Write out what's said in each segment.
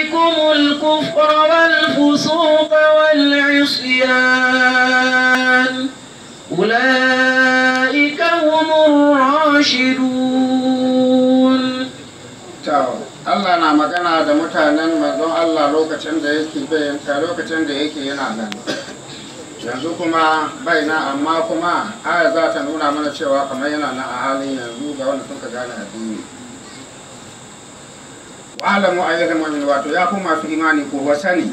عليكم الكفر والفسوق والعصيان أولئك هم الراشدون. Allah na magana da mutanen manzon Allah lokacin da yake yana nan. Yanzu kuma bai na, amma kuma aya za ta nuna mana cewa kamar yana nan a halin yanzu ga wanda suka gane addini. Wa'alamu ayyuhal mu'minun, wato ya ku masu imani ko wasani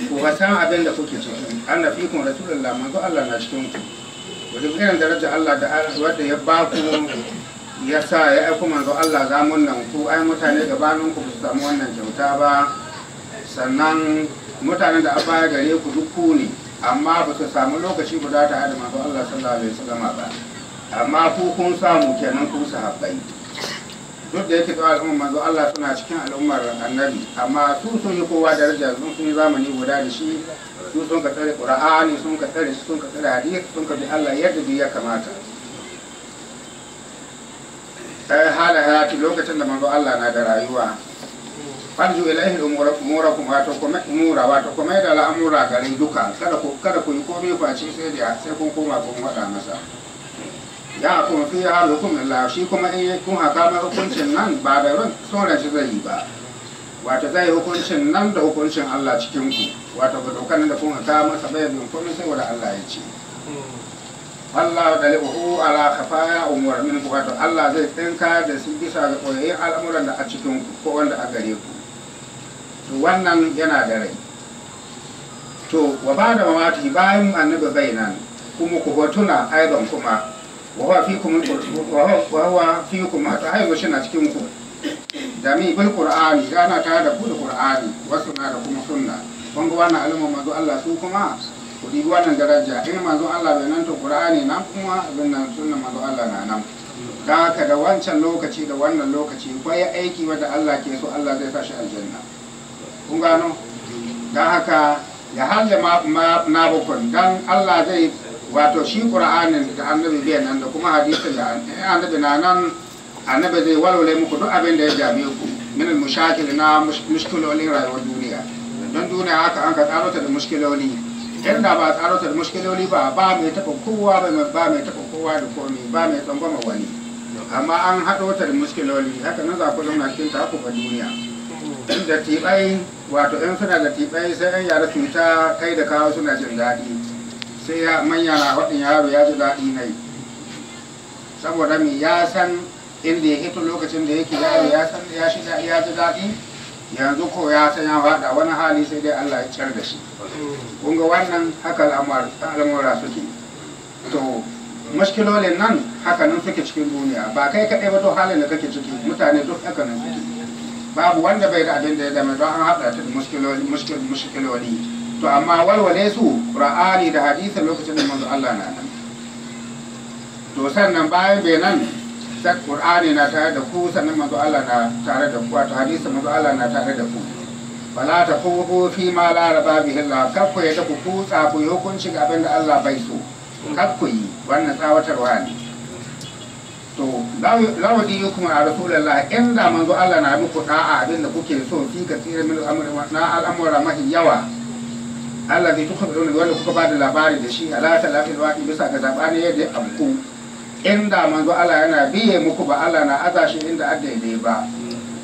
ku wasan abin da kuke ciki. Anna fikum rasulullah, manzo Allah na cikin ku. Wajen irin daraja Allah da wadda ya ba ku ya sa ya aiko manzo Allah zamun nan ku ai mutane gabanin ku su samu wannan kyauta ba, sannan mutanen da baya gare ku duk ku ne, amma ba su samu lokaci guda ta da manzo Allah sallallahu alaihi wasallam ba, amma ku kun samu kenan ku sahabbai. Duk da yake da al'ummar manzo Allah suna cikin al'ummar annabi, amma su sun yi kowa daraja, sun yi zamani guda da shi, su sun ka tsare Qur'ani, sun ka tsare hadisi, sun ka bi Allah yadda ya kamata. Hala hayati lokacin da manzo Allah na da rayuwa, farju ilaihi umurakum, wato kuma da al'amura gare duka, kada ku yi komai face sai kun koma kun wada masa. Ya kuma fi ya hukum Allah, shi kuma in kun haka mai hukuncin nan ba da ran sauran shi zai yi ba, wato zai hukuncin nan da hukuncin Allah cikin ku, wato ga dokan da kun haka masa bai bin komai sai wanda Allah ya ce. Allah da lihu ala kafaya umur min, wato Allah zai tsinka da su bisa ga koyayin al'amuran da a cikin ku ko wanda a gare ku. To wannan yana da rai. To wa ba da mamati bayan annabi bai nan, kuma ku hotuna aidan kuma wa huwa fikum ta haihu shi na cikin ku. Jami bil Qur'ani, yana tare da ku da Qur'ani, wasu na da kuma sunna. Kun ga wannan al'umma manzo Allah su kuma ku dibi wannan daraja, in manzo Allah bai nan to Qur'ani nan kuma abin nan sunnan manzo Allah na nan. Da haka da wancan lokaci da wannan lokaci akwai aiki wanda Allah ke so, Allah zai sa shi aljanna. Kun gano? Da haka ya halle na bukun dan Allah zai, wato shi Qur'anin da annabi bai nan da kuma hadisin da annabi na nan, annabi zai walwale muku duk abin da ya dame ku min al-mushakil na mushkilolin rayuwar duniya. Don duniya haka an ka tsaro ta da mushkiloli, inda ba tsaro ta da mushkiloli ba mai taɓa kowa, ba mai taɓa kowa da komai, ba mai tsangwama wani, amma an haɗo ta da mushkiloli, haka nan za ku zauna cikin ta ku ba duniya. Da tiɓai, wato in suna da tiɓai sai yan yara su ta kai da kawo suna jin daɗi, sai manya na faɗin yaro ya ji daɗi nai, saboda me ya san inda ya hito lokacin da yake yaro, ya san ya ji daɗi, yanzu ko ya san ya faɗa wani hali sai dai Allah ya ciyar da shi. Kun ga wannan haka al'amura suke. To mushkilolin nan haka nan suke cikin duniya, ba kai kaɗai ba, to halin da kake ciki mutane duk haka nan suke. Babu wanda bai da abin da ya dame, don an haɗa ta da mushkiloli. To amma walwale su Qur'ani da hadisin lokacin da manzo Allah na nan. To sannan bayan bai nan, sai Qur'ani na tare da ku, sannan manzo Allah na tare da ku, wato hadisin manzo Allah na tare da ku. Fala ta kuku fi ma la raba bihi Allah, kar ku yadda ku kutsa ku yi hukunci ga abin da Allah bai so, kar ku yi, wannan tsawatarwa ne. To lawadi yukum a rasulullah, inda manzo Allah na muku da'a abin da kuke so fi kasirin min al'amura mahi yawa, Allah zai tukhbiruna wanda kuka bada labari da shi ala talafil waqi bisa ga zabani yadda abku. Inda manzo Allah yana biye muku ba, Allah na aza shi inda addaidai ba,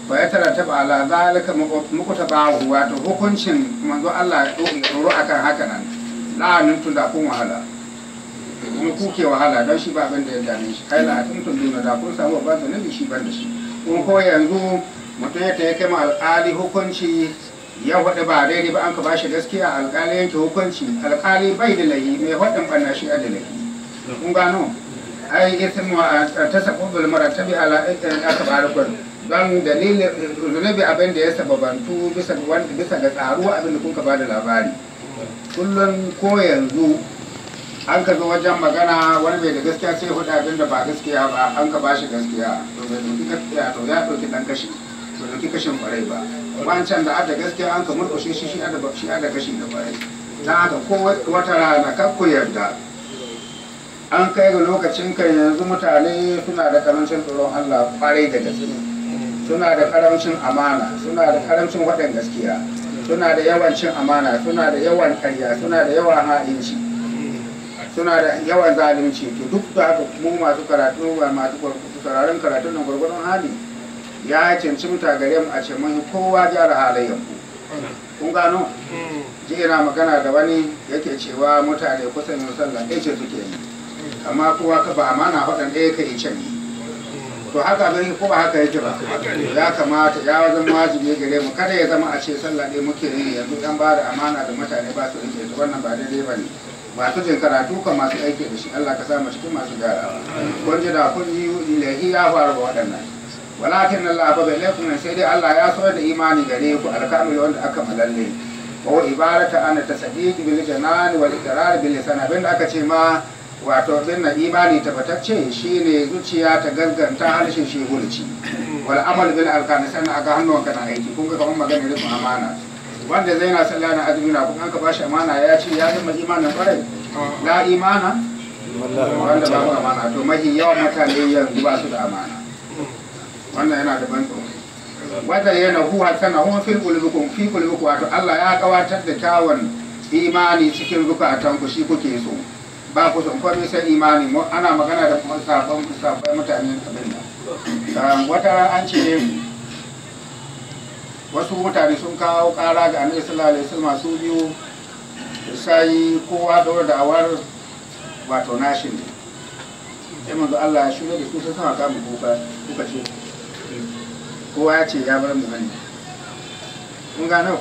ba ya tarattaba ala zalika muku tabahu, wato hukuncin manzo Allah ya doro akan haka nan, la'anin tun da kun wahala, kuma kuke wahala don shi ba abin da ya dame shi, kai la'atin tun duna da kun samu babban zunubi shi ban da shi. Kuma ko yanzu mutum ya kai ma alƙali hukunci ya faɗi ba daidai ba, an ka bashi gaskiya, alƙali yanke hukunci, alƙali bai da lahi, mai faɗin ɓanna shi a da lahi. Kun gano? Ai ismu ta sababul marattabi ala akbarikun, don dalilin zunubi abin da ya sababantu bisa ga tsaruwa abin da kuka bada labari. Kullum ko yanzu an ka zo wajen magana, wani bai da gaskiya sai hudu abin da ba gaskiya ba, an ka bashi gaskiya, to bai ɗauki gaskiya, to ya ɗauki ɗan kashi, bai ɗauki kashin ƙwarai ba. Wancan da ada gaskiya an ka murƙushe shi ada kashi da ƙwarai. Ta haka ko wata rana kan ku yarda an kai ga lokacin kan yanzu mutane suna da karancin tsoron Allah kwarai da gaske. suna da karamcin amana, suna da karamcin waɗin gaskiya, suna da yawan cin amana, suna da yawan ƙarya, suna da yawan ha'inci, suna da yawan zalunci. To duk da haka mu masu karatu ba masu sauraron karatun nan gwargwadon hali ya cancanta gare mu a ce mun kowa gyara halayen ku. Kun gano? Ji ina magana da wani yake cewa mutane kusan yin sallah ɗaya ce suke yi, amma kowa ka ba amana waɗanda ɗaya ka yi can yi. To haka bai ko ba haka yake ba, ya kamata ya zama wajibi gare mu kada ya zama a ce sallah ɗaya muke yi yanzu dan ba da amana da mutane ba su rike ta, wannan ba daidai ba ne. Masu jin karatu kan masu aiki da shi Allah ka sa mu cikin masu gyarawa. Kun ji da kun ji ilahi ya faru ga waɗannan. Walakin Allah ba bai laifin sai dai Allah ya so da imani gare ku alkamil wanda aka malalle. Wa ibarata ana tasdiq bil janan wal iqrar bil lisan, abinda aka ce ma wato binna imani tabbatacce shine zuciya ta gaskanta harshen shi hulci wal amal bil arkan sannan aka hannuwanka na aiki. Kun ga kamar magana rikon amana, wanda zai na sallah na azumi na kuma an ka bashi amana ya ce ya zama imanin kwarai la imana wanda ba amana. To mahi yawan mutane yanzu ba su da amana, wannan yana da ban tsoro. Wanda yana huwa sana hun fil qulubikum fi qulubikum, wato Allah ya kawatar da kyawun imani cikin zukatanku, shi kuke so ba ku son komai sai imani. Ana magana da kuma sabon mutane abin nan. Wata an ce wasu mutane sun kawo kara ga Annabi sallallahu alaihi wasallam su biyu, sai kowa da awar wato nashin ne. Sai manzo Allah ya shirya da su sai suna kama kuka ce kowa ya ce ya bar mu hannu. Kun gano?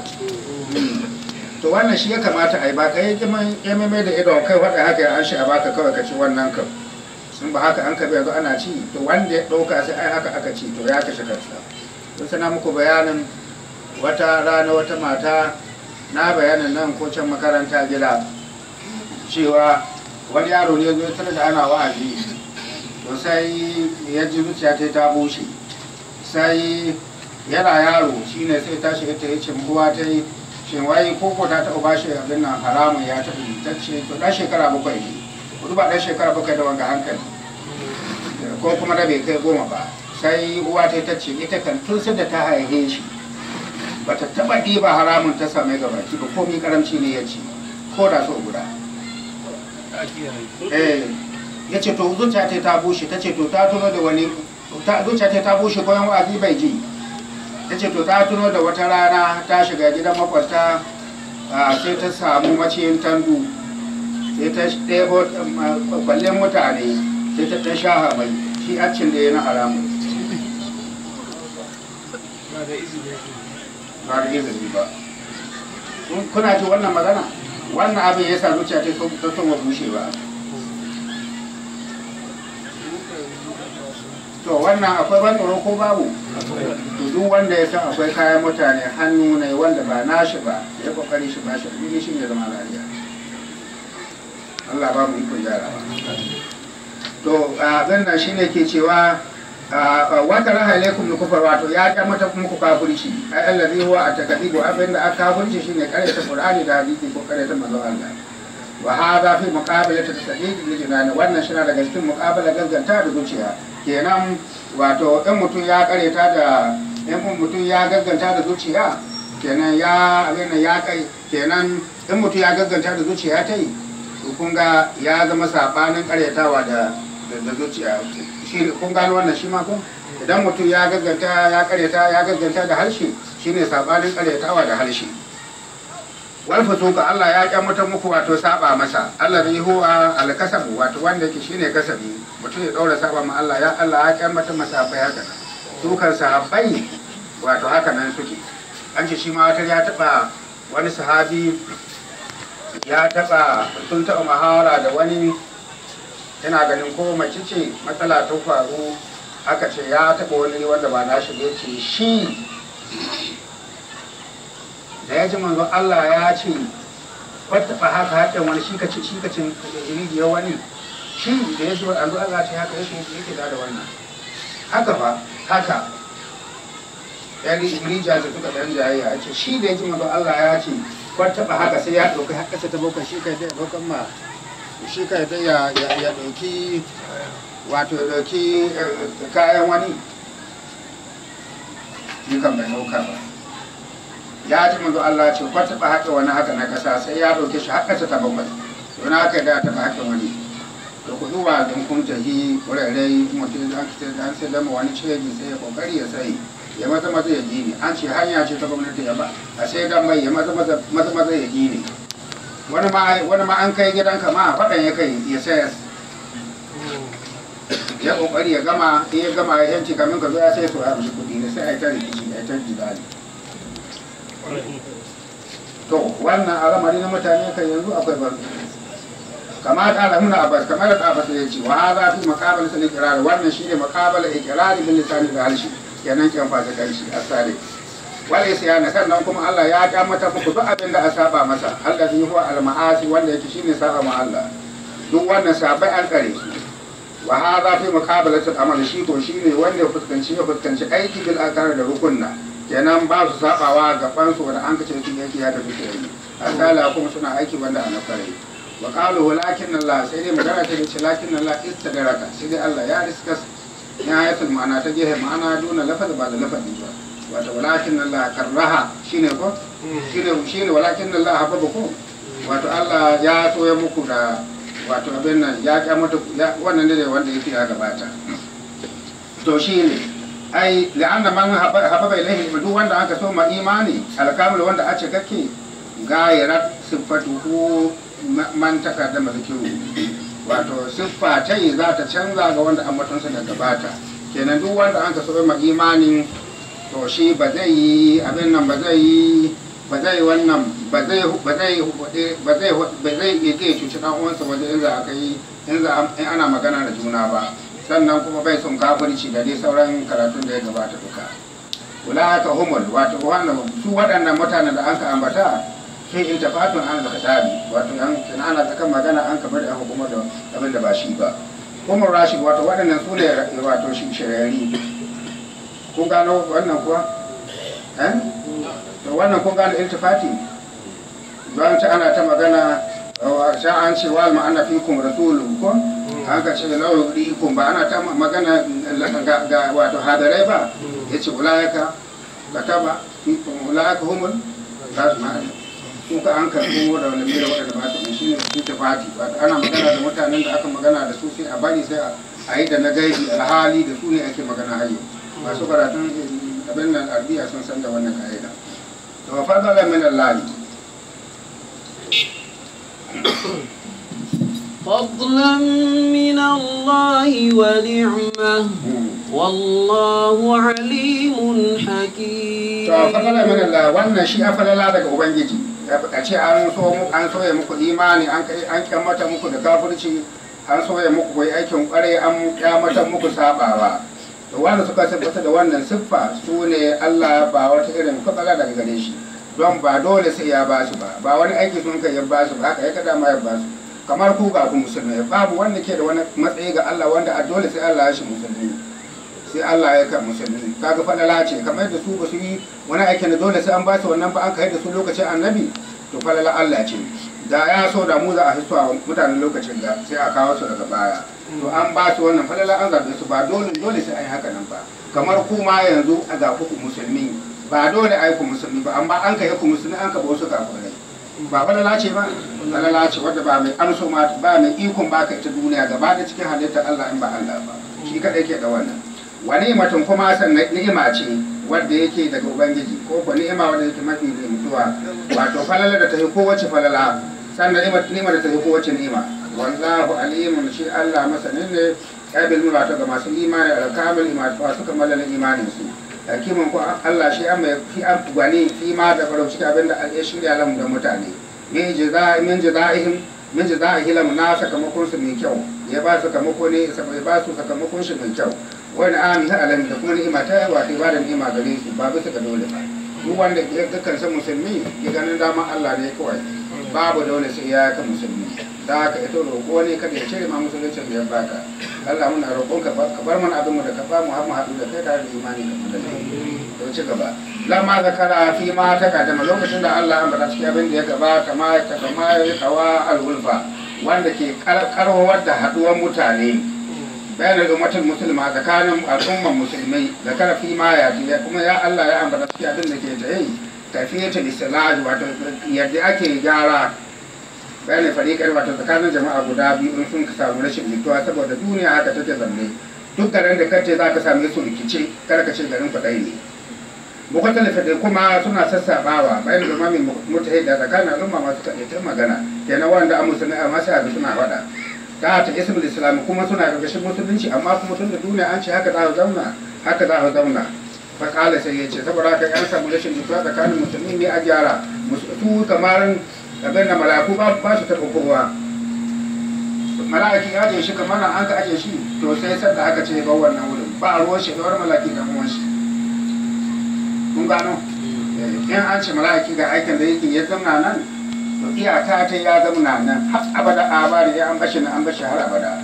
To wannan shi ya kamata a yi, ba ka yi mai da idon kai waɗa haka an shi a baka kawai ka ci wannan kan. Sun ba haka an ka yanzu ana ci, to wanda ya ɗauka sai ai haka aka ci to ya kashe kansa. Sun sana muku bayanin wata rana wata mata, na bayanin nan ko can makaranta gida cewa wani yaro ne zo tare da ana wa'azi, to sai ya ji zuciya ta bushe, sai yana yaro shine sai tashi ita ya ce uwa ta yi shin wai koko ta taɓa bashi abin nan haramun ya taɓa yi. Ta ce to ɗan shekara 7 ne, kudu ba ɗan shekara 7 da wanga hankali ko kuma da bai kai 10 ba. Sai uwa ta ce ita kan tun sai da ta haihe shi bata taɓa ɗiba haramun ta same gabaki ba, komi karamci ne ya ci ko da so guda. Ya ce to zuciya ta bushe, ta ce to ta tuno da wani zuciya ta bushe ko yan wa'azi bai ji. Ta ce to ta tuno da wata rana ta shiga gidan makwabta, sai ta samu maciyin tandu, sai ta ɗebo kwallon mutane sai ta ɗan shaha mai shi accin da ya na haramun ba da izini ba. Kuna ji wannan magana? Wannan abin ya sa zuciya ta tsohuwa bushe ba. To wannan akwai ban tsoro ko babu? Duk wanda ya san akwai kayan mutane hannu ne wanda ba nashi ba, ya kokari shi ba shi ne shi ne zama lafiya. Allah ba mu ikon gyarawa. To abin nan shine ke cewa wata raha ilaikum kufar, wato ya kyamata muku kafirci. Ai allazi huwa at-takdibu, abin da aka kafirci shine karyata Qur'ani da hadisi ko karyata manzon Allah. Wa hadha fi muqabalati tasdiq li jinan, wannan shi na daga cikin muqabala gaskanta da zuciya. Kenan wato in mutum ya karyata da in mutum ya gaskanta da zuciya, kenan ya abin ya kai, kenan in mutum ya gaskanta da zuciya ta yi, to kun ga ya zama sabanin karyatawa da zuciya. Shi kun gano wannan shi ma ko idan mutum ya gaskanta ya karyata ya gaskanta da harshe, shine sabanin karyatawa da harshe. Wal fusuka, Allah ya kyamata muku wato saba masa. Allah zai huwa al-kasabu, wato wanda yake shine kasabi, mutum ya daura saba ma Allah ya kyamata masa fa haka. Su kan sahabbai wato haka nan suke. An ce shi ma wata ya taba wani sahabi ya taba sun taba muhawara da wani, yana ganin ko mace ce matsala ta faru, aka ce ya taba wani wanda ba nashi ya ce shi da ya ji manzo Allah ya ce taɓa haka haɗin wani shi ka cin rijiyar wani, shi da ya ji manzo Allah ce haka yake da wannan haka ba haka ya rijiya da suka ɗan jayayya ya ce shi da ya ji manzo Allah ya ce taɓa haka sai ya ɗauki haka sai ta bakwai shi kai da ɗaukan ma shi kai da ya ɗauki wato ya ɗauki kayan wani shi kan bai dauka ba ya ji manzo Allah ce ko taba haka wani haka na kasa sai ya dauke shi haka ta bakwai don haka da taba haka wani to ku duba don kun tahi wurare mutum da an sai da wani ceji sai ya kokari ya sai ya maza maza ya gini an ce hanya ce ta gwamnati ya ba a sai dan mai ya maza maza ya gini wani ma an kai gidanka ma faɗan ya kai ya sayar ya kokari ya gama in ya gama ya yanci kamin ka zo ya sai so ya rushe kuɗi ne sai a yi ta rikici a yi ta jidali to wannan al'amari na mutane kan yanzu akwai barno kama ta da muna abbas kamar da abbas ya ce wa hadha fi maqabal sal iqrar wannan shine maqabal iqrar bil lisan da halshi kenan kin fasa kanshi asali wal isyana sannan kuma Allah ya kamata muku duk abin da asaba masa allazi huwa al ma'asi wanda yake shine saba ma Allah duk wannan sabai an kare su wa hadha fi muqabalati al amal shi ko shine wanda ya fuskanci aiki bil akar da rukunna kenan ba su sabawa gaban su wanda an kace su yake ya tafi sai asala kuma suna aiki wanda ana kare wa qalu walakin Allah sai dai magana ta ce lakin Allah istadraka sai dai Allah ya riska ya yasul ma'ana ta gehe ma'ana duna lafaz ba da lafazi ba wato walakin Allah karraha shine ko shine walakin Allah hababa ko wato Allah ya so ya muku da wato abin nan ya kyamata wannan ne wanda yake ya gabata to shine ai la'anna man hababa ilaihi duk wanda aka so ma imani alkamil wanda a ce kake gayarat sifatuhu man takaddama zikiru wato siffa ta yi za ta canza ga wanda ambatonsa da gabata kenan duk wanda an ka so ma imani to shi ba zai yi abin nan ba zai wannan ba zai iya cuci dan uwansa wajen in ana magana da juna ba sannan kuma bai son kafirci da dai sauran karatun da ya gabata duka ulaka humul wato wannan su waɗannan mutanen da an ka ambata sai in tafatun an da kitabi wato an ana tsakan magana an kamar da hukumar da abin da ba shi ba kuma rashid wato waɗannan su ne wato shirari kun gano wannan kuwa to wannan kun gano iltifati don ta ana ta magana sha an ce wal ma'ana fikum rasulun ko an ka ce lawa rikum ba ana ta magana ga wato hadarai ba yace ulaika kataba fikum ulaika humul razmani kuka an karɓo da wani mera waɗanda ba su shi ne su tafati wato ana magana da mutanen da aka magana da su sai a bari sai a yi da na gaibi alhali da su ne ake magana hayo masu karatun abin nan arabiya sun san da wannan ka'ida to fadala min Allah فضلا من الله ونعمة والله عليم حكيم. فضلا من الله wannan shi afalala daga ubangiji a ce an soya muku imani an kyamata muku da kafirci an soya muku kai aikin kware an kyamata muku sabawa to wanda suka tabbata da wannan siffa su ne Allah ba wata irin fadala daga gare shi don ba dole sai ya ba su ba wani aiki sun kai ya ba su ba haka ya kada ma ya ba su kamar ku ga ku musulmai babu wanda ke da wani matsayi ga Allah wanda a dole sai Allah ya shi musulmi sai Allah ya kan musulmi kaga falala ce kamar da su ba su yi wani aikin da dole sai an ba su wannan ba an kai da su lokacin annabi to falala Allah ce da ya so da mu za a hisso a mutanen lokacin da sai a kawo su daga baya to an ba su wannan falala an zabe su ba dole sai an yi haka nan ba kamar ku ma yanzu a ga ku musulmi ba dole ai ku musulmi ba amma an kai ku musulmi an ka ba wasu kafirai ba falala ce ba falala ce wadda ba mai amso ma ba mai ikon baka ita duniya gaba da cikin halittar Allah in ba Allah ba shi kadai ke da wannan wani mutum kuma sannan ni'ima ce wadda yake daga ubangiji ko ko ni'ima wadda yake mafi mutuwa wato falala da ta yi kowace falala sannan ni'ima da ta yi kowace ni'ima wallahu alimun shi Allah masanin ne kabil murata ga masu imani alkamil imani ba su kammala imanin su hakimin ko Allah shi an mai fi an gwani fi ma da farau cikin abinda ya shirya lamu da mutane min jaza'ihi lam na sakamakon su mai kyau ya ba su sakamako ne ya ba su sakamakon shi mai kyau wani ami ha alam da kuma ni'ima ta yawa ta ba da ni'ima gare su ba bisa ga dole ba duk wanda ya dukkan san musulmi ya ganin dama Allah ne kawai babu dole sai ya ka musulmi da haka ito roƙo ne kada ya cire ma musuluncin da ya baka Allah muna roƙon ka bar mana abin mu da ka ba mu har mu haɗu da kai tare da imani da to ci gaba lamma zakara fi ma ta kadama lokacin da Allah an bada cikin abin da ya gabata ma ta kama ya kawa alwulfa wanda ke karwar da haɗuwar mutane bayan al'ummatul musulma tsakanin al'umman musulmai da karafi ma ya kuma ya Allah ya ambata cikin abin da ke ta yi tafiyatul islah wato yadda ake gyara bayan fariƙar wato tsakanin jama'a guda biyu in sun samu rashin jituwa saboda duniya haka take zanne duk garin da kace za ka same su rikice kada ka ce garin kwaɗai ne mukwatalifa da kuma suna sassaɓawa bayan zama mai mutahida tsakanin al'umma masu kaɗaitar magana kenan wanda an musulmi a masu abu suna faɗa ta ta ismul islam kuma suna gargashin musulunci amma kuma tun da duniya an ce haka za a zauna haka za a zauna fa kala sai ya ce saboda haka yan samu rashin jituwa tsakanin musulmi ne a gyara su kamar abin da malaku ba su taɓa kowa mala'iki ya je shi kamar an ka ake shi to sai sadda aka ce ba wannan wurin ba ruwan shi da malaki da ruwan shi kun gano in an ce mala'iki ga aikin da yake ya zamna nan to iyaka ta ya zamna nan har abada abada ya an bashi na an bashi har abada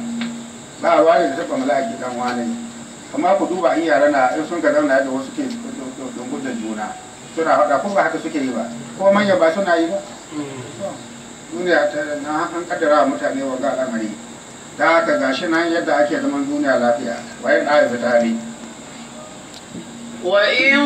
ba ruwa ne da taɓa mala'iki dan wani amma ku duba in yara na in sun ka zauna yadda wasu ke dungun da juna suna faɗa ko ba haka suke yi ba ko manya ba suna yi ba duniya ta na an kaddara mutane wa ga al'amari da haka gashi nan yadda ake zaman duniya lafiya wayan da ya fita ne وإن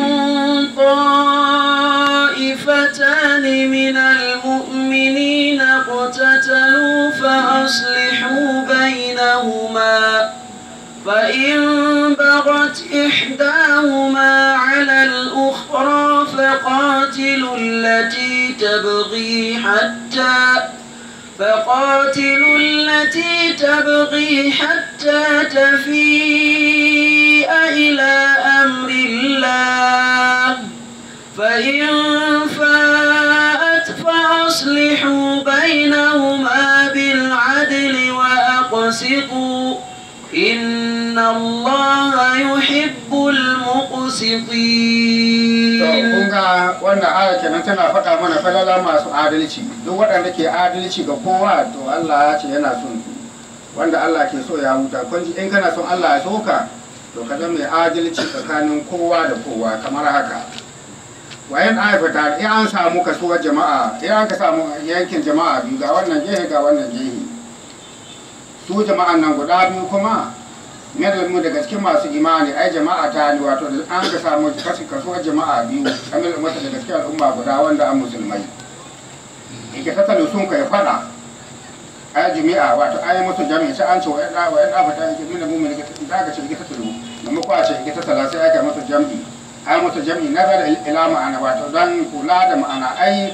طائفتان من المؤمنين اقتتلوا فأصلحوا بينهما فإن بغت إحداهما على الأخرى فقاتلوا التي تبغي حتى تفيء إلى أمر الله فإن فاءت فأصلحوا بينهما بالعدل وأقسطوا إن الله يحب المقسطين. kun ga wannan aya kenan tana faɗa mana falala masu adalci duk waɗanda ke adalci ga kowa to Allah ya ce yana son su wanda Allah ke so ya huta kun ji in kana son Allah ya soka to ka zama mai adalci tsakanin kowa da kowa kamar haka wayan aifata in an samu kasuwar jama'a in an ka samu yankin jama'a biyu ga wannan gehe ga wannan gehe su jama'an nan guda biyu kuma mu daga cikin masu imani ai jama'a ta ne wato da an ka samu kasuwar jama'a biyu kamar mata daga cikin al'umma guda wanda an musulmai ike tattalo sun kai fada ai jami'a wato ai musu jami'a sai an ce wa yadda fata yake nuna mu ne da ka ce ike tattalo da mu kwace ike tattala sai aka musu jami'i ai musu jami'i na da ila ma'ana wato dan kula da ma'ana ai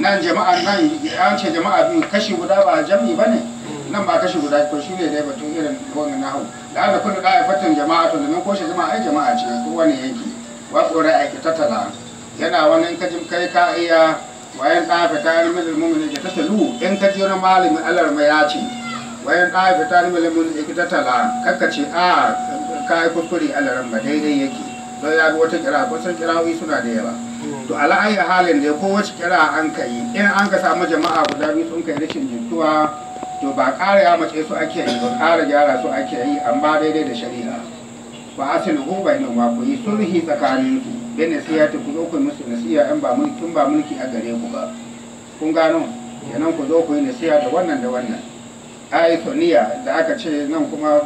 nan jama'an nan an ce jama'a biyu kashi guda ba jami'i bane nan ba kashi guda to shine dai batun irin wannan nahu da da kullu da fatan jama'a to nan ko shi jama'a ai jama'a ce ko wani yanki wa qura ai tattala yana wannan kajin kai ka iya wayan da fata min mu'minin ke tattalu in ka jira malami Allah mai ya ce wayan da fata min mu'minin ke tattala kakka ce a kai kuskure Allah ran ba daidai yake don ya bi wata kira ko san kirawi suna da yawa to ala ayi halin da ko wace kira an kai in an ka samu jama'a guda biyu sun kai rashin jituwa to ba ƙara ya mace su ake yi ba ƙara gyara su ake yi amma daidai da shari'a ba asalihu bai nan ma ku yi sulhi tsakanin su da nasiha ta ku zo ku musu nasiha in ba mulki a gare ku ba kun gano kenan ku zo ku yi nasiha da wannan ai soniya da aka ce nan kuma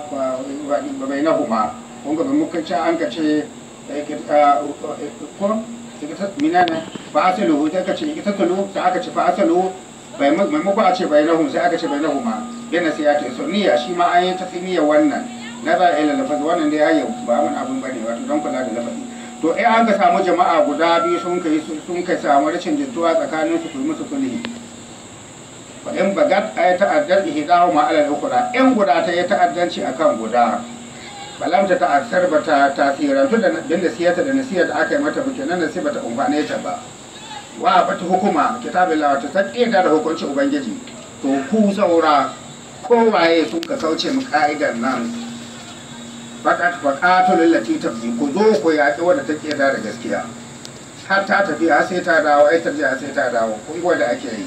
bai na huma kun ga muka ce an ka ce ko minana ba asalihu ta ka ce ita tulu ta aka ce fa asalihu maimako a ce bai nahu sai aka ce bai nahu ma yana sai ya ta so niyya shi ma an yi tasniya wannan na za a yi lafazi wannan da ya yi ba mun abun bane wato don kula da lafazi to in an ka samu jama'a guda biyu sun kai samu rashin jituwa tsakanin su musu sulhi fa in bagat ay ta'addad ihdahu ma ala al-ukhra in guda ta yi ta'addanci akan guda balam ta ta'assar ba ta tasirantu da nasiyata da nasiyar da aka yi mata ba kenan nasiba bata umfane ta ba wa bata hukuma kitabillah ta taƙida da hukuncin ubangiji to ku saura kowaye sun ka kauce mu ka'idar nan faqatul lati tabzi ku zo ku yaƙi wadda take da gaskiya har ta tafi har sai ta dawo ai tarjiya sai ta dawo kun ga da ake yi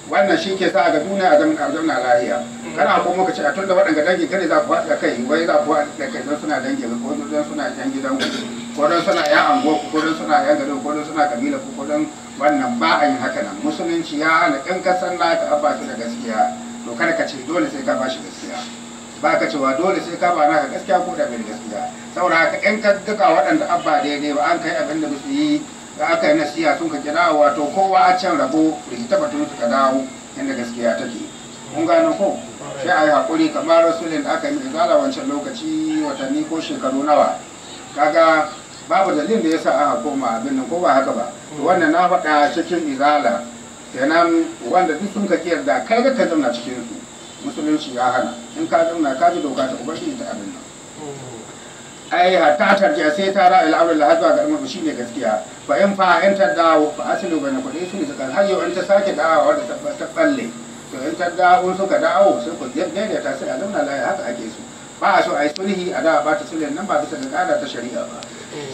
wannan shi ke sa ga duniya a zamna lahiya kana ko muka ce a tunda waɗanda dangi kare za ku haɗa kai wai za ku haɗa kai don suna dangi ko don suna yan gidan ko don suna yan ango ko don suna yan gado ko don suna kabila ko don wannan ba a yin haka nan musulunci ya hana in ka san naka abba da gaskiya to kada ka ce dole sai ka ba shi gaskiya ba ka cewa dole sai ka ba naka gaskiya ko da bai gaskiya. Saboda haka in ka duka waɗanda abba daidai ba an kai abin da su yi da aka yi nasiha sun ka kira wato kowa a can rabo rikita batun su ka dawo inda gaskiya take. Kun gano ko sai a yi haƙuri kamar rasulun da aka yi izala wancan lokaci watanni ko shekaru nawa kaga babu dalilin da yasa aka koma abin nan ko ba haka ba. To wannan na faɗa cikin izala kenan wanda duk sun ka da kai ga ka zauna cikin su musulunci ya hana in ka zauna ka ji doka ta ubangiji ta abin nan. Ai hatta tarjiya sai ta ra'ayi al'amrin da zuwa ga al'umma shine gaskiya fa in fa in ta dawo fa asilu bana kudi su ne zakar har yau in ta sake dawowa da ta balle to in ta dawo suka dawo sai ku daidaita sai a zauna lafiya haka ake so ba a so a yi sulhi a da ba ta sulhin nan ba bisa ga kada ta shari'a ba.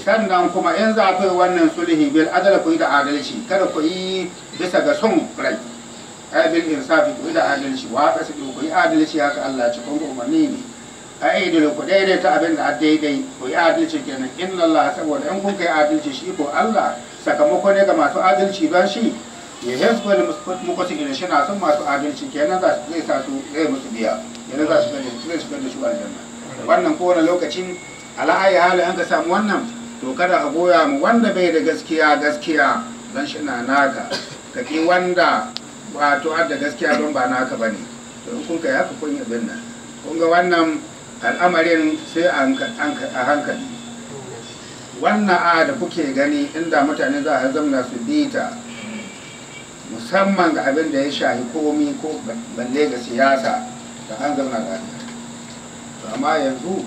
Sannan kuma in za ku yi wannan sulhi bil adala ku yi da adalci kada ku yi bisa ga son rai ai bil insafi ku yi da adalci wa kasu ku yi adalci haka Allah ci kun umarni ne ai da ku daidaita abin da daidai ku yi adalci kenan inna Allah saboda in kun kai adalci shi ko Allah sakamako ne ga masu adalci don shi ya hesku da muku su shi na son masu adalci kenan zai sa su zai musu biya yana za su zai shigar da shi aljanna. Wannan kowane lokacin ala'ayi hali an ka samu wannan to kada a goya mu wanda bai da gaskiya don shi na naka ka ki wanda wato da gaskiya don ba naka bane to in kun kai haka kun yi abin nan kun ga wannan al'amarin sai a hankali. Wannan a da kuke gani inda mutane za a zamna su bita musamman ga abin da ya shahi komi ko balle ga siyasa da an zamna lafiya to amma yanzu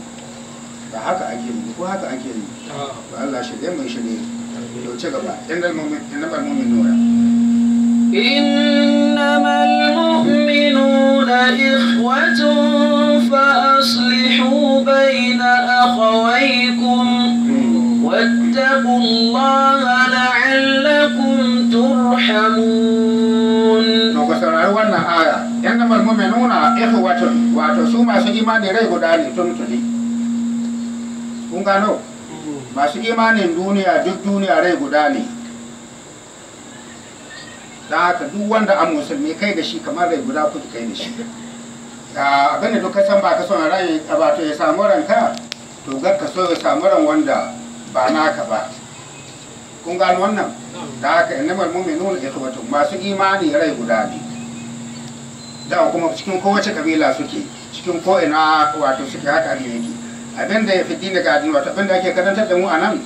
ba haka ake yi ko haka ake yi ba Allah shirye mai shirye to ci gaba innal mu'minuna innamal mu'minuna ikhwatun fa aslihu bayna akhawaykum wattaqullaha la'allakum turhamun. To ka saurari wannan aya innamal mu'minuna ikhwatun wato su masu imani rai guda ne tuntuni. Kun gano masu imanin duniya duk duniya rai guda ne da haka duk wanda an musulmi kai da shi kamar rai guda kuke kai da shi abin da duka san ba ka son rai to ya samu ranka to gar ka so ya samu ran wanda ba naka ba. Kun gano wannan da haka innamal mu'minuna ikhwatun masu imani rai guda ne da kuma cikin kowace kabila suke cikin ko ina wato suke haka ne yake. Abin da ya fi dina ga addini wato abin da ake karantar da mu a nan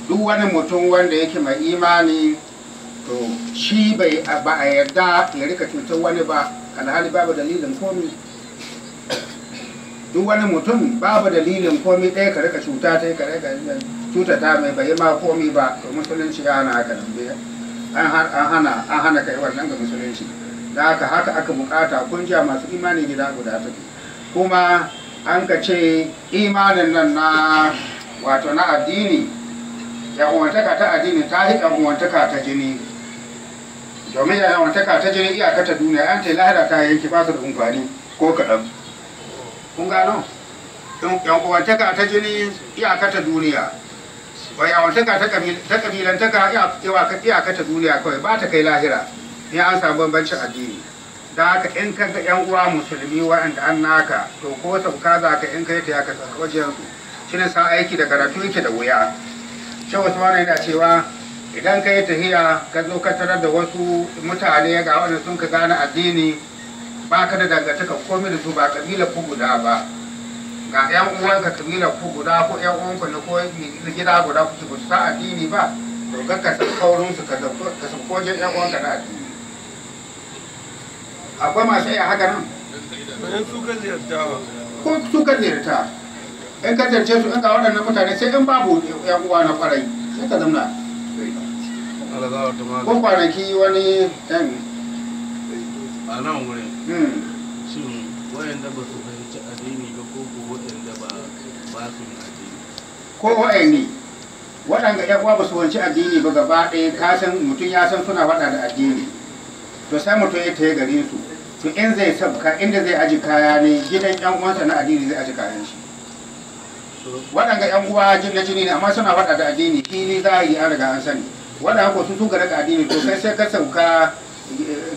duk wani mutum wanda yake mai imani to shi ba a yarda ya rika cutar wani ba alhali babu dalilin komi. Duk wani mutum babu dalilin komi ɗaya ka rika cuta ta ka rika cuta ta mai bai ma komi ba to musulunci ya hana haka nan an hana kai wannan ga musulunci da haka aka bukata kungiya masu imani gida guda take kuma an ka ce imanin nan na wato na addini yan'uwantaka ta addini ta yi yan'uwantaka ta jini domin yan'uwantaka ta jini iyaka ta duniya an ta lahira ta yanki ba su da amfani ko kaɗan. Kun gano yan'uwantaka ta jini iyaka ta duniya yan'uwantaka ta kabilantaka iyaka ta duniya kawai ba ta kai lahira in an samu bambancin addini. Da haka in ka ga yan uwa musulmi waɗanda an naka to ko sauka za ka in kai ta ya ka sauka wajen su shi ne sa aiki da karatu yake da wuya. Shehu Usman yana cewa idan ka yi tahiya ka zo ka tarar da wasu mutane ga wanda sun ka gane addini ba ka da dangantaka komai da su ba kabila ku guda ba ga yan uwanka kabila ku guda ko yan uwanku ne ko gida guda kuke ba su sa addini ba to ga ka san kaurin su ka sauko wajen yan uwanka na addini. Akwai masu iya haka nan? Ko su kan ziyarta in ka ziyarce su in ga waɗannan mutane sai in babu yan uwa na kwarai sai ka zamna. Ko kwanaki wani yan a nan wurin shin wayanda ba su fahimci addini ba ko waɗanda ba su yin addini ko wa'anni waɗanda yan uwa ba su fahimci addini ba gaba ɗaya ka san mutum ya san suna faɗa da addini to sai mutum ya taye gare su to in zai sabka inda zai aji kaya ne gidan yan uwansa na addini zai aji kayan shi. Waɗanda yan uwa na jini ne amma suna faɗa da addini fili za a yi an riga an sani waɗanda ko sun ga daga addini to kai sai ka sauka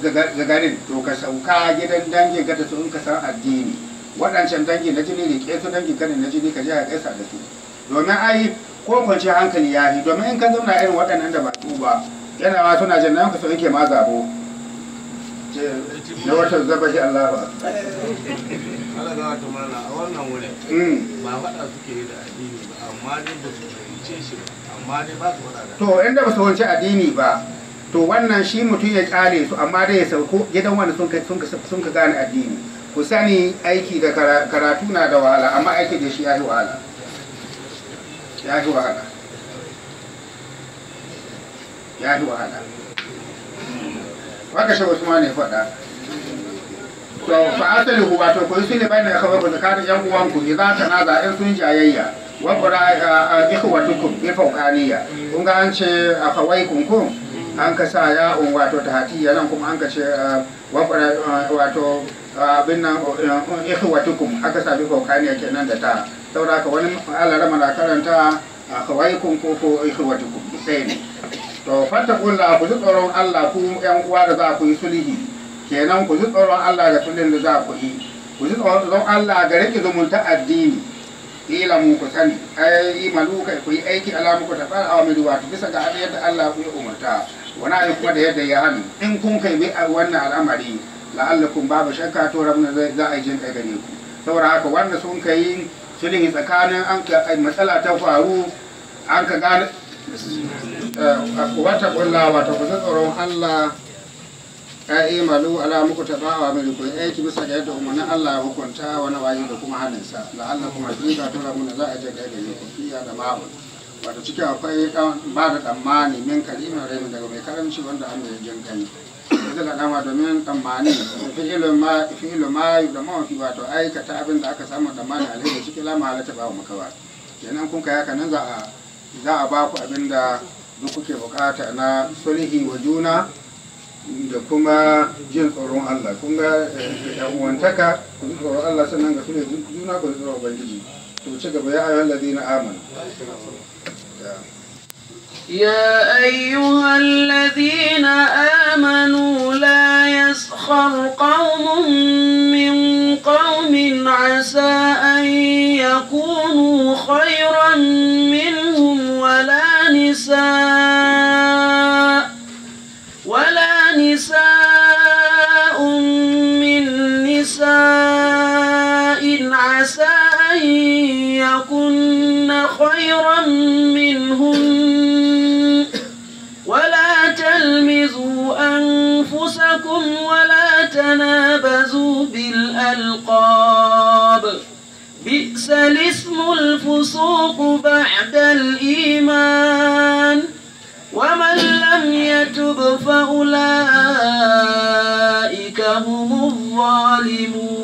ga garin to ka sauka gidan dangin ka da su in ka san addini waɗancan dangi na jini ne ke su dangi kanin na jini ka je a gaisa da su domin ai ko kwanci hankali ya yi domin in ka zauna irin waɗannan da ba su ba yana ma suna jin nan ka so yake ma zabo na wata zaba shi Allah ba Allah ga wata mana a wannan wurin ba faɗa suke yi da addini ba amma dai ba su fahimce shi ba amma dai ba su faɗa da to inda ba su wanci addini ba to wannan shi mutum ya kare su amma dai ya sauko gidan wani sun ka gane addini ku sani aiki da karatu na da wahala amma aiki da shi ya yi wahala ya yi wahala ya yi wahala waka shi Usman ne faɗa to fa asalihu wato ko su ne bayan da kawai ku zakarin yan uwanku idan ta naza in sun jayayya wa qura ikhwatukum bi fawqaniya kun ga an ce akhawaikum kun an ka sa ya wato tahtiya nan kuma an ka ce wa qura wato abin nan ikhwatukum aka sa bi fawqaniya kenan da ta saboda haka wani Allah rama na karanta akhawaikum ko ikhwatukum sai ne to fattakullah ku ji tsoron Allah ku yan uwa da za ku yi sulhi kenan ku ji tsoron Allah da sulhin da za ku yi ku ji tsoron Allah ga rike zumunta addini ila mu ku sani ai imanu kai ku yi aiki alamu ku tabar awamiru wato bisa ga abin yadda Allah ku yi umarta wani ayi kuma da yadda ya hani in kun kai bi wannan al'amari la'allakum babu shakka to rabna za a yi jin kai gare ku saboda haka wanda sun kai sulhi tsakanin an ka matsala ta faru an ka gane wata kulla wata ku tsoron Allah ya yi malu ala muku tabawa mai ku aiki bisa ga yadda umarnin Allah ya hukunta wani wayi da kuma hannunsa la'alla kuma hakika tura mun za a je ga gare ku fiya da ma'ul wato cikin akwai ba da tsammani min karimin rai daga mai karamci wanda an yi jin kai zai da dama domin tsammani fi'ilun ma da mawafi wato aikata abin da aka samu tsammani alheri cikin lama halatta ba maka ba kenan kun kai haka nan za a ba ku abin da duk kuke bukata na sulhi wa juna da kuma jin tsoron Allah kun ga yan uwantaka ku ji tsoron Allah sannan ga sulhi juna ku ji tsoron ubangiji to ci gaba ya ayyuhal ladina amanu يا أيها الذين آمنوا لا يسخر قوم من قوم عسى أن يكونوا خيرا منهم ولا نساء من نساء عسى أن يكن خيرا منهن ولا تلمزوا أنفسكم ولا تنابزوا بالألقاب بئس الاسم الفسوق بعد الإيمان ومن لم يتب فأولئك هم الظالمون.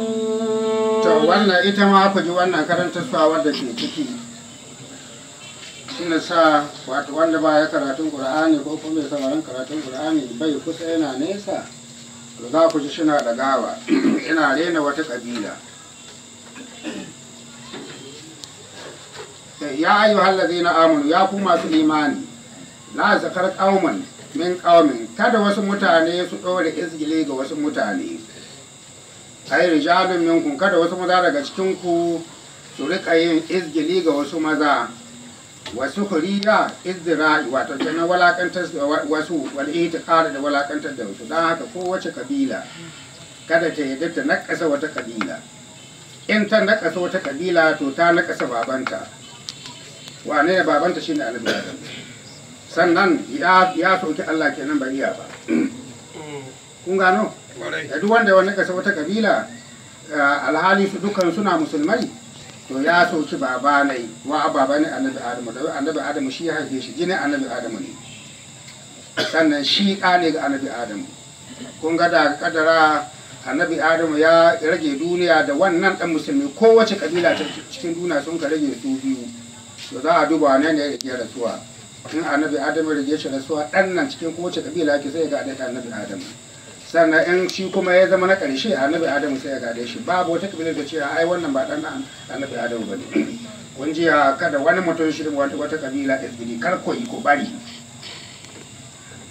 wannan ita ma ku ji wannan karanta suwa wadda ke ciki shine sa wato wanda ba ya karatun Qur'ani ko kuma ya sauraron karatun Qur'ani bai kusa yana nesa to za ku ji shina da gawa ina rena wata kabila ya ayyuhal ladina amanu ya ku masu imani la zakar qauman min qaumin kada wasu mutane su dore izgile ga wasu mutane ai rijalun minkum kada wasu maza daga cikin ku su rika yin izgili ga wasu maza wasu huriya izdira'i wato kenan walakantar wasu wal itiqad da walakantar da wasu dan haka kowace kabila kada ta yadda ta nakasa wata kabila in ta nakasa wata kabila to ta nakasa babanta wane ne babanta shine annabi Adam sannan ya soki Allah kenan ba iya ba kun gano da duk wanda wani kasa wata kabila alhali su dukan suna musulmai to ya soki baba ne wa baba ne annabi Adamu da annabi Adamu shi ya haife shi jini annabi Adamu ne sannan shi ɗa ne ga annabi Adamu kun ga da kadara annabi Adamu ya rage duniya da wannan dan musulmi kowace kabila ta cikin duniya sun ka rage su biyu to za a duba wane ne ya rage rasuwa in annabi Adamu rage shi rasuwa dan nan cikin kowace kabila yake sai ga da annabi Adamu sannan in shi kuma ya zama na ƙarshe annabi Adamu sai ya gade shi babu wata kabila da cewa ai wannan ba dan annabi Adamu bane kun ji kada wani mutum shi wata kabila izgili kar ko ko bari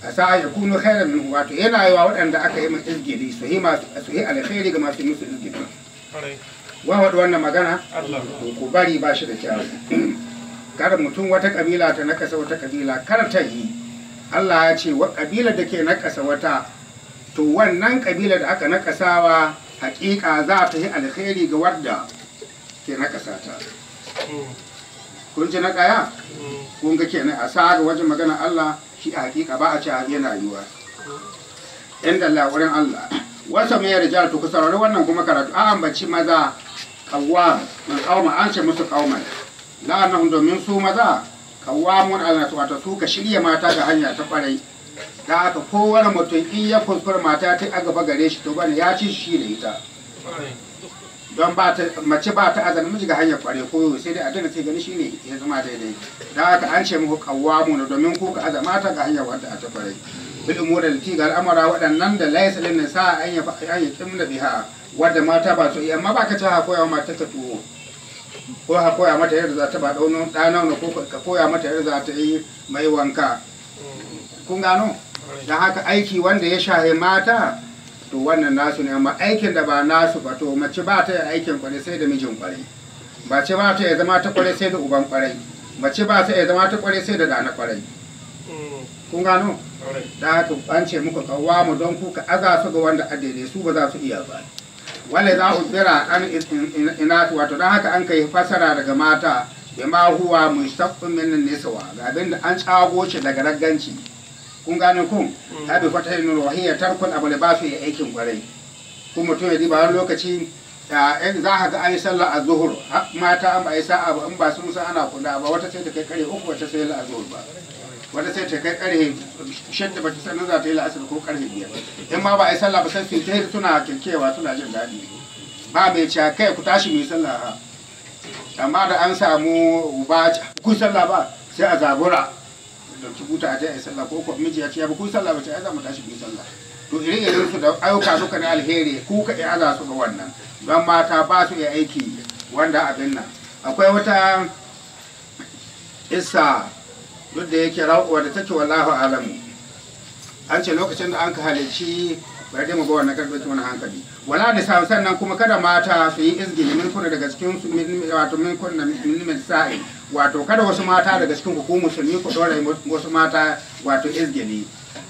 asa ya kunu khairan min wato yana yi wa waɗanda aka yi min izgili su yi alkhairi ga masu musu izgili waɗu wannan magana ku bari ba shi da kyawu kada mutum wata kabila ta nakasa wata kabila kar ta yi. Allah ya ce wa kabilar da ke nakasa wata to wannan kabilar da aka nakasawa hakika za ta yi alkhairi ga wadda ke nakasa ta. Kun ji na kaya? Kun ga kenan a sa ga wajen magana Allah shi a hakika ba a ce yana yiwa inda Allah wurin Allah. Wasa mai rijal to ku saurari wannan kuma karatu an ambaci maza kawwa man kauma an ce musu kauman la'annahum domin su maza kawamun alnas wato su ka shirya mata ga hanya ta kwarai. Da haka kowane mutum in ya kuskura mata ta a gaba gare shi to bane ya ci shi da ita don ba ta mace ba ta azan miji ga hanyar kware ko sai dai a dana sai gani shine ya zama daidai. Da haka an ce muku kawamun domin ku ka azama ta ga hanyar wadda ta kwarai bil umuri lati ga al'amara waɗannan da laysa lin nisa an yi kimna biha wadda mata ba su iya amma ba ka ci ha koya mata ta tuwo ko ha koya mata yadda za ta ba ɗana ko ka koya mata yadda za ta yi mai wanka. Kun gano? Don haka aiki wanda ya shahe mata to wannan nasu ne amma aikin da ba nasu ba to mace ba ta yi aikin kwarai sai da mijin kwarai. Mace ba ta yi zama ta kwarai sai da uban kwarai. Mace ba ta yi zama ta kwarai sai da dana kwarai. Kun gano? Da haka an ce muku kawamu don ku ka aza su ga wanda adede su ba za su iya ba. Wale za ku tsira an ina wato don haka an kai fasara daga mata bima huwa mustaqqim min nisawa ga abin da an tsago shi daga ragganci. Kun gane kun abi fatahin ruhiyya tarkun abu da ba su yi aikin kwarai. Kun mutum ya diba wani lokaci za ka ga an yi sallah a zuhur mata an ba yi sa'a ba in ba sun san ana kula ba wata sai ta kai kare uku wata sai la zuhur ba wata sai ta kai kare shadda ba ta sanin za ta yi la'asar ko karfe 5 in ma ba a yi sallah ba sai su ta suna kirkewa suna jin daɗi ba mai cewa kai ku tashi mai sallah amma da an samu ba ku sallah ba sai a zabura da ki buta a yi sallah ko miji ya ce ya ba ku sallah ba ce ai za mu tashi mu sallah. To irin su da ayyuka duka na alheri ku ka iya aza su ga wannan don mata ba su iya aiki wanda abin nan. Akwai wata isa duk da yake wadda take wallahu alamu an ce lokacin da an ka halicci bari dai mu ga wannan karɓar wani hankali wala da sa sannan kuma kada mata su yi izgili min kuna daga cikin su wato min kuna min sa'i wato kada wasu mata daga cikin ku musulmi ku dora wasu mata wato izgili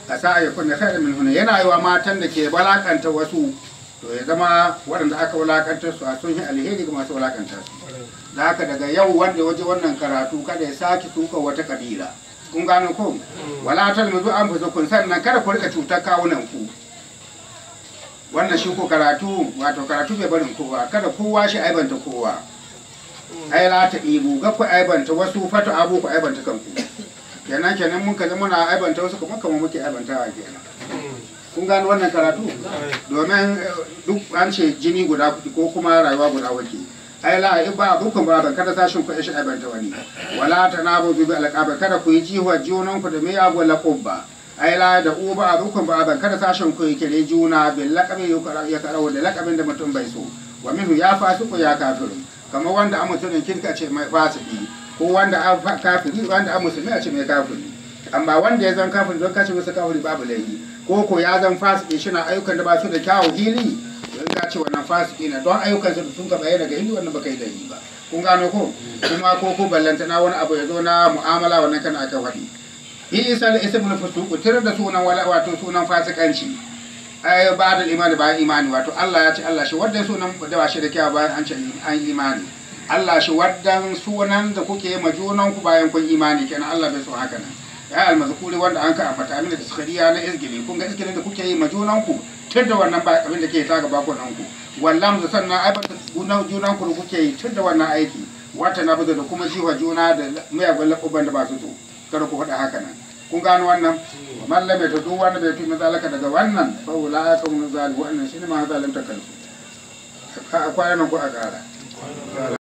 a sa'a ya kunna khairu min huna yana yiwa matan da ke balakanta wasu to ya zama waɗanda aka walakantar su a sun yi alheri ga masu walakanta su. Da haka daga yau wanda waje wannan karatu kada ya sake tuka wata kabila. Kun gano ko wala talmizu anfusakum sannan kada ku rika cutar kawunan ku. Wannan shi ko karatu wato karatu bai barin kowa kada kowa shi aibanta kowa. Ai la ta ibu ga ku aibanta wasu fatu abu ku aibanta kanku. Kenan mun kaza muna aibanta wasu kuma kamar muke aibantawa kenan. Kun gano wannan karatu domin duk an ce jini guda ko kuma rayuwa guda wake. Ai la ba dukkan ba kada sashin ku shi aibanta wani wala tanabuzu bi alqaba kada ku yi jiwa junan ku da miyagu laqabba. Ai la da uba dukkan ba kada sashin ku yake da juna bil laqabi ya karawo da laqabin da mutum bai so wa minhu ya fasiku ya kafiru kamar wanda an mutumin kirka ce mai fasiki ko wanda an kafiri wanda an musulmi a ce mai kafiri amma wanda ya zan kafiri don kace masa kafiri babu laifi ko ya zan fasiki shi na ayyukan da ba su da kyawu hili don ka ce wannan fasiki na don ayyukan su sun ka bayyana ga hili wannan baka yi laifi ba. Kun gano ko kuma ko ballantana wani abu ya zo na mu'amala wannan kana aka faɗi bi isal ismul fusuq tare da sunan wato sunan fasikanci ai ba da imani ba imani wato Allah ya ce Allah shi wadda sunan da ba shi da kyawu bayan an ce an imani Allah shi waddan sunan da kuke yi majunan ku bayan kun imani kenan Allah bai so haka nan ya almazkuri wanda an ka ambata min da tsariya na izgili kun ga izgilin da kuke yi majunan ku tunda wannan ba abin da ke ta gaba ku nan ku wallam da sannan aibata junan ku kuke yi tunda wannan aiki wata na buga da kuma jiwa juna da miyagun lakuban da ba su so kada ku faɗa haka nan. Kun gano wannan mallame ta duk wanda bai tuni zalaka daga wannan fa wala ka mun zalimu wannan shine ma zalimta kansu a kwanan ku a ƙara